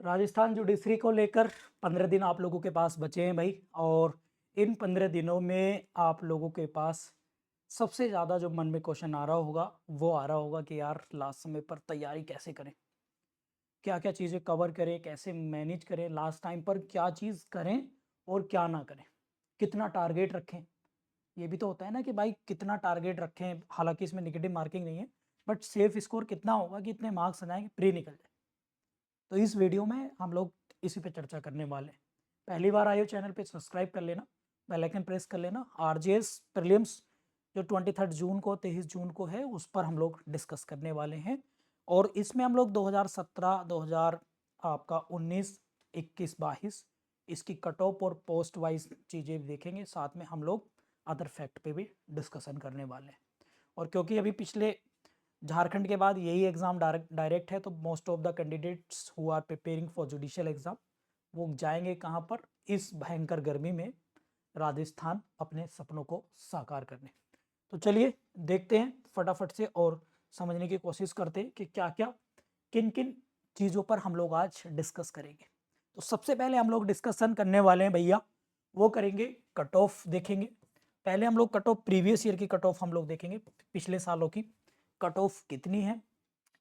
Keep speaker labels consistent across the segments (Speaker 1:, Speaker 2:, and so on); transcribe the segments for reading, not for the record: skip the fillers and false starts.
Speaker 1: Rajasthan judiciary को लेकर 15 दिन आप लोगों के पास बचे हैं भाई। और इन 15 दिनों में आप लोगों के पास सबसे ज़्यादा जो मन में क्वेश्चन आ रहा होगा वो आ रहा होगा कि यार लास्ट समय पर तैयारी कैसे करें, क्या क्या चीज़ें कवर करें, कैसे मैनेज करें, लास्ट टाइम पर क्या चीज़ करें और क्या ना करें, कितना टारगेट रखें। ये भी तो होता है ना कि भाई कितना टारगेट रखें, हालांकि इसमें नेगेटिव मार्किंग नहीं है, बट सेफ स्कोर कितना होगा कि इतने मार्क्स बनाए कि प्री निकल जाए। तो इस वीडियो में हम लोग इसी पे चर्चा करने वाले हैं। पहली बार आए हो चैनल पे सब्सक्राइब कर लेना, बेल आइकन प्रेस कर लेना। आरजेएस प्रीलिम्स जो 23 जून को 23 जून को है उस पर हम लोग डिस्कस करने वाले हैं। और इसमें हम लोग 2017 2000 आपका 19 21 22 इसकी कट ऑफ और पोस्ट वाइज चीज़ें देखेंगे, साथ में हम लोग अदर फैक्ट पे भी डिस्कशन करने वाले हैं। और क्योंकि अभी पिछले झारखंड के बाद यही एग्ज़ाम डायरेक्ट है, तो most of the candidates who are preparing for judicial exam वो जाएंगे कहाँ पर, इस भयंकर गर्मी में राजस्थान अपने सपनों को साकार करने। तो चलिए देखते हैं फटाफट से और समझने की कोशिश करते हैं कि क्या क्या किन किन चीज़ों पर हम लोग आज डिस्कस करेंगे। तो सबसे पहले हम लोग डिस्कशन करने वाले हैं भैया, वो करेंगे कट ऑफ देखेंगे। पहले हम लोग कट ऑफ प्रीवियस ईयर की कट ऑफ हम लोग देखेंगे, पिछले सालों की कट ऑफ कितनी है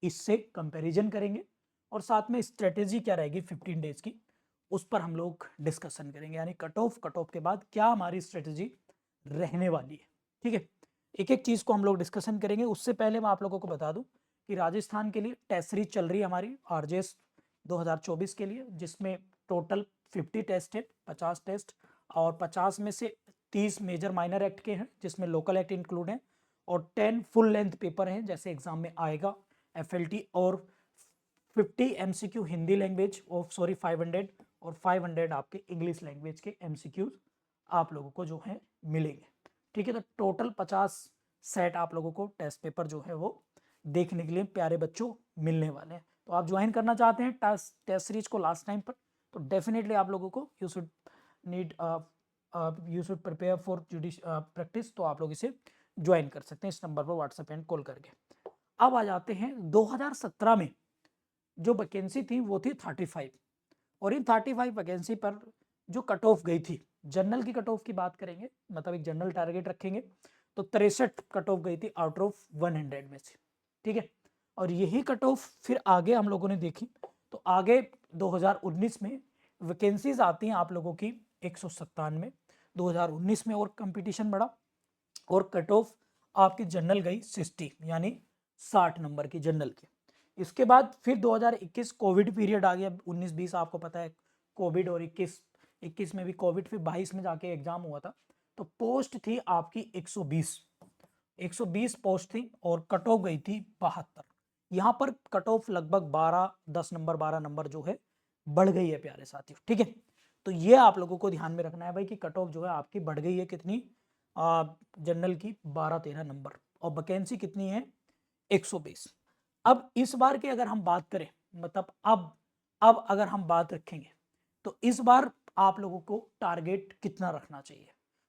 Speaker 1: इससे कंपैरिजन करेंगे। और साथ में स्ट्रेटेजी क्या रहेगी 15 डेज की, उस पर हम लोग डिस्कशन करेंगे। यानी कट ऑफ के बाद क्या हमारी स्ट्रेटेजी रहने वाली है। ठीक है, एक एक चीज़ को हम लोग डिस्कशन करेंगे। उससे पहले मैं आप लोगों को बता दूं कि राजस्थान के लिए टेस्ट सीरीज चल रही है हमारी आरजेएस 2024 के लिए, जिसमें टोटल 50 टेस्ट है, 50 टेस्ट। और 50 में से 30 मेजर माइनर एक्ट के हैं जिसमें लोकल एक्ट इंक्लूड है, और 10 फुल लेंथ पेपर हैं जैसे एग्जाम में आएगा एफएलटी, और 50 एमसीक्यू हिंदी लैंग्वेज और 500 और 500 आपके इंग्लिश लैंग्वेज के एमसीक्यूज आप लोगों को जो है मिलेंगे। ठीक है, तो टोटल 50 सेट आप लोगों को टेस्ट पेपर जो है वो देखने के लिए प्यारे बच्चों मिलने वाले हैं। तो आप ज्वाइन करना चाहते हैं टेस्ट सीरीज को लास्ट टाइम पर, तो डेफिनेटली आप लोगों को you should need you should prepare for practice, तो आप लोग इसे ज्वाइन कर सकते हैं इस नंबर पर व्हाट्सएप एंड कॉल करके। अब आ जाते हैं 2017 में जो वैकेंसी थी वो थी 35, और इन 35 वैकेंसी पर जो कट ऑफ गई थी, जनरल की कट ऑफ की बात करेंगे, मतलब एक जनरल टारगेट रखेंगे, तो 63 कट ऑफ गई थी आउट ऑफ 100 में से। ठीक है, और यही कट ऑफ फिर आगे हम लोगों ने देखी, तो आगे 2019 में वैकेंसीज आती हैं आप लोगों की 197 2019 में, और कंपटीशन बढ़ा और कट ऑफ आपकी जनरल गई 60, यानी 60 नंबर की जनरल की। इसके बाद फिर 2021 कोविड पीरियड आ गया, 19-20 आपको पता है कोविड, और 21 में भी कोविड, फिर 22 में जाके एग्जाम हुआ था। तो पोस्ट थी आपकी 120 पोस्ट थी और कट ऑफ गई थी 72। यहाँ पर कट ऑफ लगभग 12 नंबर जो है बढ़ गई है प्यारे साथियों। ठीक है, तो ये आप लोगों को ध्यान में रखना है भाई कि कट ऑफ जो है आपकी बढ़ गई है कितनी, जनरल की 12-13 नंबर, और वैकेंसी कितनी है 120। अब इस बार की अगर हम बात करें, मतलब अब अगर हम बात रखेंगे, तो इस बार आप लोगों को टारगेट कितना रखना चाहिए,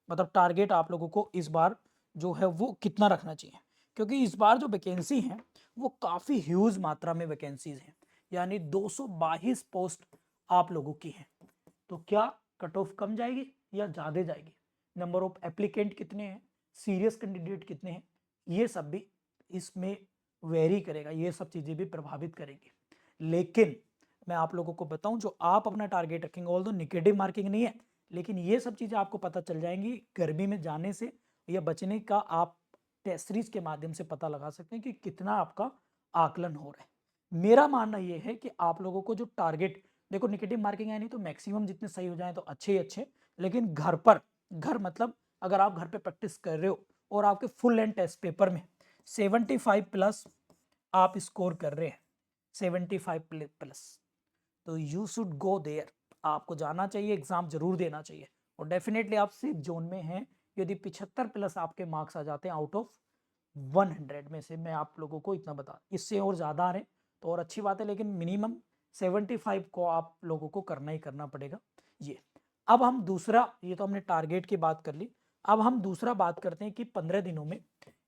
Speaker 1: मतलब टारगेट आप लोगों को इस बार जो है वो कितना रखना चाहिए, क्योंकि इस बार जो वैकेंसी है वो काफ़ी ह्यूज मात्रा में वैकेंसीज हैं, यानी 222 पोस्ट आप लोगों की हैं। तो क्या कट ऑफ कम जाएगी या ज़्यादा जाएगी, नंबर ऑफ एप्लीकेंट कितने हैं, सीरियस कैंडिडेट कितने हैं, ये सब भी इसमें वेरी करेगा, ये सब चीज़ें भी प्रभावित करेंगी। लेकिन मैं आप लोगों को बताऊं, जो आप अपना टारगेट रखेंगे, ऑल दो निगेटिव मार्किंग नहीं है, लेकिन ये सब चीज़ें आपको पता चल जाएंगी गर्मी में जाने से या बचने का, आप टेस्ट सीरीज के माध्यम से पता लगा सकते हैं कि कितना आपका आकलन हो रहा है। मेरा मानना यह है कि आप लोगों को जो टारगेट, देखो निगेटिव मार्किंग है नहीं तो मैक्सिमम जितने सही हो जाए तो अच्छे ही अच्छे, लेकिन घर मतलब अगर आप घर पे प्रैक्टिस कर रहे हो और आपके फुल एंड टेस्ट पेपर में 75 प्लस आप स्कोर कर रहे हैं, 75 प्लस, तो यू शुड गो देयर, आपको जाना चाहिए, एग्जाम जरूर देना चाहिए। और डेफिनेटली आप सेफ जोन में हैं यदि 75 प्लस आपके मार्क्स आ जाते हैं आउट ऑफ 100 में से, मैं आप लोगों को इतना बता, इससे और ज़्यादा आ रहे हैं तो और अच्छी बात है, लेकिन मिनिमम 75 को आप लोगों को करना ही करना पड़ेगा ये। अब हम दूसरा, ये तो हमने टारगेट की बात कर ली, अब हम दूसरा बात करते हैं कि 15 दिनों में,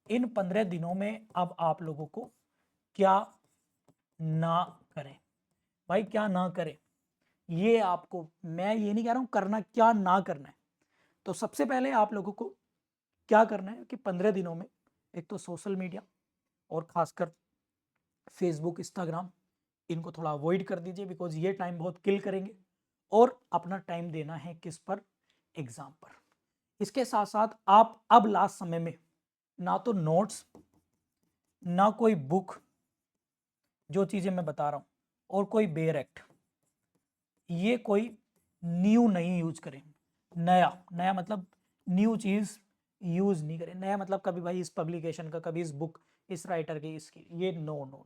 Speaker 1: इन 15 दिनों में अब आप लोगों को क्या ना करें। भाई क्या ना करें, ये आपको, मैं ये नहीं कह रहा हूं करना क्या ना करना है। तो सबसे पहले आप लोगों को क्या करना है कि 15 दिनों में एक तो सोशल मीडिया और खासकर फेसबुक, इंस्टाग्राम, इनको थोड़ा अवॉइड कर दीजिए, बिकॉज ये टाइम बहुत किल करेंगे। और अपना टाइम देना है किस पर? एग्जाम पर। इसके साथ साथ आप अब लास्ट समय में ना तो नोट्स, ना कोई बुक, जो चीजें मैं बता रहा हूं, और कोई बेयर एक्ट, ये कोई न्यू नहीं यूज करें। नया नया मतलब न्यू चीज यूज नहीं करें। नया मतलब कभी भाई इस पब्लिकेशन का, कभी इस बुक, इस राइटर की, इसकी, ये नो नो नो।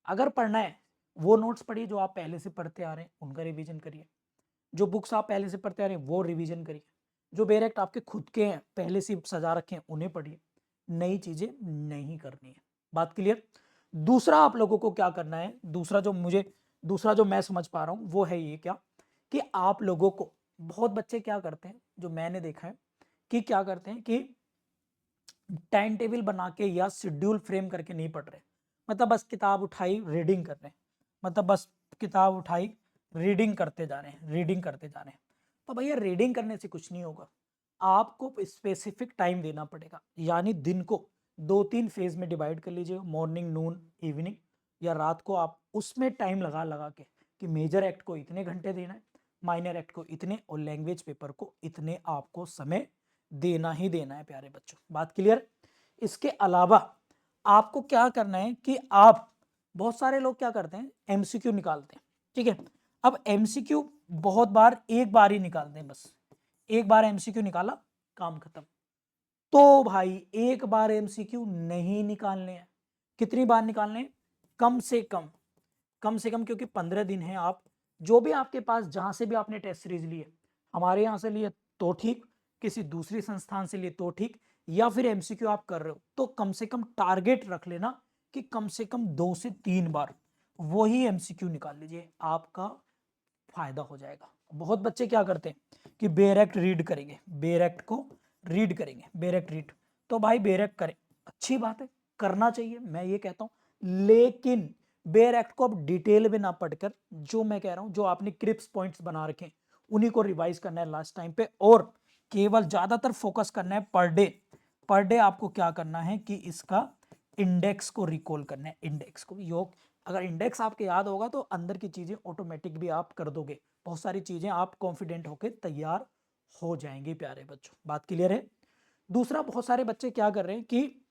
Speaker 1: अगर पढ़ना है वो नोट्स पढ़िए जो आप पहले से पढ़ते आ रहे हैं, उनका रिवीजन करिए। जो बुक्स आप पहले से पढ़ते आ रहे हैं वो रिवीजन करिए। जो बेरेक्ट आपके खुद के हैं, पहले से सजा रखे हैं, उन्हें पढ़िए। नई चीजें नहीं करनी है। बात क्लियर? दूसरा आप लोगों को क्या करना है, दूसरा जो मैं समझ पा रहा हूं वो है ये क्या, कि आप लोगों को, बहुत बच्चे क्या करते हैं जो मैंने देखा है, कि क्या करते हैं कि टाइम टेबल बना के या शेड्यूल फ्रेम करके नहीं पढ़ रहे। मतलब बस किताब उठाई रीडिंग कर रहे हैं, मतलब बस किताब उठाई रीडिंग करते जा रहे हैं, रीडिंग करते जा रहे हैं। तो भैया रीडिंग करने से कुछ नहीं होगा। आपको स्पेसिफिक टाइम देना पड़ेगा, यानी दिन को 2-3 फेज में डिवाइड कर लीजिए, मॉर्निंग, नून, इवनिंग, या रात को आप उसमें टाइम लगा लगा के कि मेजर एक्ट को इतने घंटे देना है, माइनर एक्ट को इतने, और लैंग्वेज पेपर को इतने आपको समय देना ही देना है प्यारे बच्चों। बात क्लियर? इसके अलावा आपको क्या करना है कि आप, बहुत सारे लोग क्या करते हैं एमसीक्यू निकालते हैं, ठीक है। अब एमसीक्यू बहुत बार एक बार ही निकालते हैं, बस एक बार एमसीक्यू निकाला, काम खत्म। तो भाई एक बार एमसीक्यू नहीं निकालने हैं। कितनी बार निकालने हैं? कम से कम, कम से कम, क्योंकि 15 दिन है। आप जो भी आपके पास, जहां से भी आपने टेस्ट सीरीज लिए, हमारे यहां से लिए तो ठीक, किसी दूसरी संस्थान से लिए तो ठीक, या फिर एमसीक्यू आप कर रहे हो, तो कम से कम टारगेट रख लेना कि कम से कम 2 से 3 बार वही एमसीक्यू निकाल लीजिए, आपका फायदा हो जाएगा। बहुत बच्चे क्या करते हैं कि बेरेक्ट रीड करेंगे, बेरेक्ट को रीड करेंगे, बेरेक्ट रीड, तो भाई बेरेक्ट करें, अच्छी बात है, करना चाहिए, मैं ये कहता हूं। लेकिन बेयर एक्ट को अब डिटेल में ना पढ़कर, जो मैं कह रहा हूं, जो आपने क्रिप्स पॉइंट्स बना रखे हैं, उन्हीं को रिवाइज करना है लास्ट टाइम पे, और केवल ज्यादातर फोकस करना है पर डे। पर डे आपको क्या करना है कि इसका इंडेक्स को रिकॉल करना है, इंडेक्स को योग। अगर इंडेक्स आपके याद होगा तो अंदर की चीजें ऑटोमेटिक भी आप कर दोगे, बहुत सारी चीजें आप कॉन्फिडेंट होकर तैयार हो जाएंगे प्यारे बच्चों। बात क्लियर है? दूसरा, बहुत सारे बच्चे क्या कर रहे हैं कि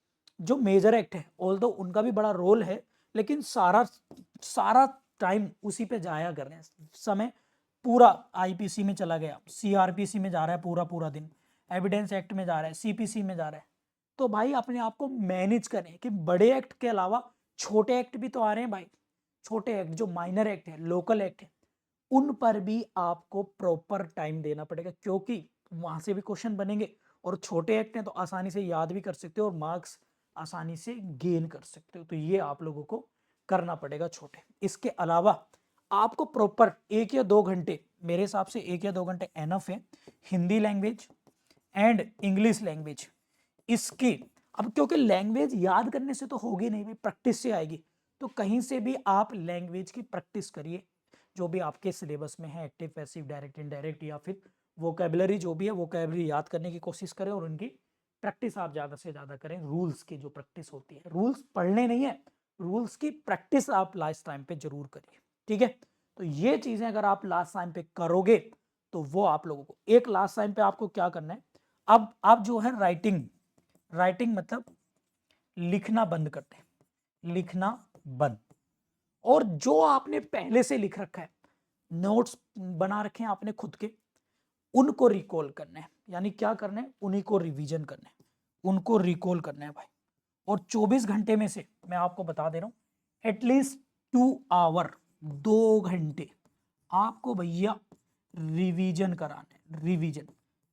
Speaker 1: जो मेजर एक्ट है, ऑल्दो उनका भी बड़ा रोल है, लेकिन सारा सारा टाइम उसी पे जाया कर रहे हैं। समय पूरा आईपीसी में चला गया, सीआरपीसी में जा रहा है पूरा पूरा दिन, एविडेंस एक्ट में जा रहा है, सीपीसी में जा रहा है। तो भाई अपने आप को मैनेज करें कि बड़े एक्ट के अलावा छोटे एक्ट भी तो आ रहे हैं भाई। छोटे एक्ट जो माइनर एक्ट है, लोकल एक्ट है, उन पर भी आपको प्रॉपर टाइम देना पड़ेगा, क्योंकि वहां से भी क्वेश्चन बनेंगे। और छोटे एक्ट हैं तो आसानी से याद भी कर सकते हो और मार्क्स आसानी से गेन कर सकते हो। तो ये आप लोगों को करना पड़ेगा छोटे। इसके अलावा आपको प्रॉपर 1 या 2 घंटे, मेरे हिसाब से 1 या 2 घंटे एनफ है, Hindi language and English language इसकी। अब क्योंकि लैंग्वेज याद करने से तो होगी नहीं भाई, प्रैक्टिस से आएगी। तो कहीं से भी आप लैंग्वेज की प्रैक्टिस करिए, जो भी आपके सिलेबस में है, एक्टिव, पैसिव, डायरेक्ट, इनडायरेक्ट, या फिर वोकेबलरी जो भी है, वोकेबलरी याद करने की कोशिश करें और उनकी प्रैक्टिस आप ज़्यादा से ज़्यादा करें। रूल्स की जो प्रैक्टिस होती है, रूल्स पढ़ने नहीं है, रूल्स की प्रैक्टिस आप लास्ट टाइम पे जरूर करिए, ठीक है। तो ये चीज़ें अगर आप लास्ट टाइम पे करोगे तो वो आप लोगों को, एक लास्ट टाइम पे आपको क्या करना है, अब आप जो है राइटिंग, राइटिंग मतलब लिखना बंद करते हैं, लिखना बंद। और जो आपने पहले से लिख रखा है, नोट्स बना रखे हैं आपने खुद के, उनको रिकॉल करना है। यानी क्या करना है, उन्हीं को रिवीजन करना है, उनको रिकॉल करना है भाई। और 24 घंटे में से मैं आपको बता दे रहा हूं, एटलीस्ट 2 आवर, 2 घंटे आपको भैया रिवीजन कराना है। रिवीजन,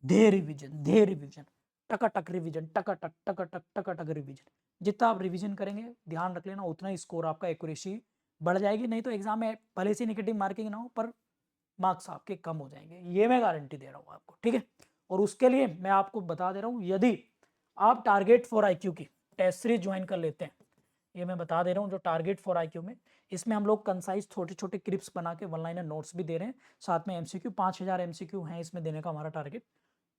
Speaker 1: धे रिवीजन, धे रिवीजन, टकाटक रिवीजन, टकाटक टकाटक टकाटक रिवीजन। जितना आप रिवीजन करेंगे, ध्यान रख लेना, उतना ही स्कोर आपका एक्यूरेसी बढ़ जाएगी। नहीं तो एग्जाम में भले से नेगेटिव मार्किंग ना हो, पर मार्क्स आपके कम हो जाएंगे, ये मैं गारंटी दे रहा हूँ आपको, ठीक है। और उसके लिए मैं आपको बता दे रहा हूँ, यदि आप टारगेट फॉर आईक्यू की टेस्ट सीरीज ज्वाइन कर लेते हैं, ये मैं बता दे रहा हूँ जो टारगेट फॉर IQ में, इसमें हम लोग कंसाइज छोटे छोटे क्लिप्स बना के वन लाइनर नोट्स भी दे रहे हैं, साथ में MCQ 5000 MCQ हैं इसमें देने का हमारा टारगेट।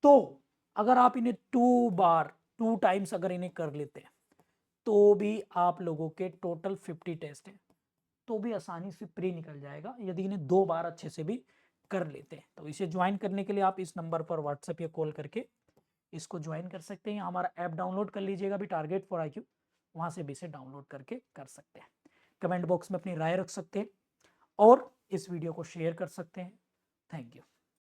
Speaker 1: तो अगर आप इन्हें 2 टाइम्स अगर इन्हें कर लेते हैं तो भी आप लोगों के टोटल 50 टेस्ट हैं, तो भी आसानी से प्री निकल जाएगा यदि इन्हें 2 बार अच्छे से भी कर लेते हैं। तो इसे ज्वाइन करने के लिए आप इस नंबर पर व्हाट्सएप या कॉल करके इसको ज्वाइन कर सकते हैं। हमारा ऐप डाउनलोड कर लीजिएगा भी, टारगेट फॉर IQ, वहाँ से भी इसे डाउनलोड करके कर सकते हैं। कमेंट बॉक्स में अपनी राय रख सकते हैं और इस वीडियो को शेयर कर सकते हैं। Thank you.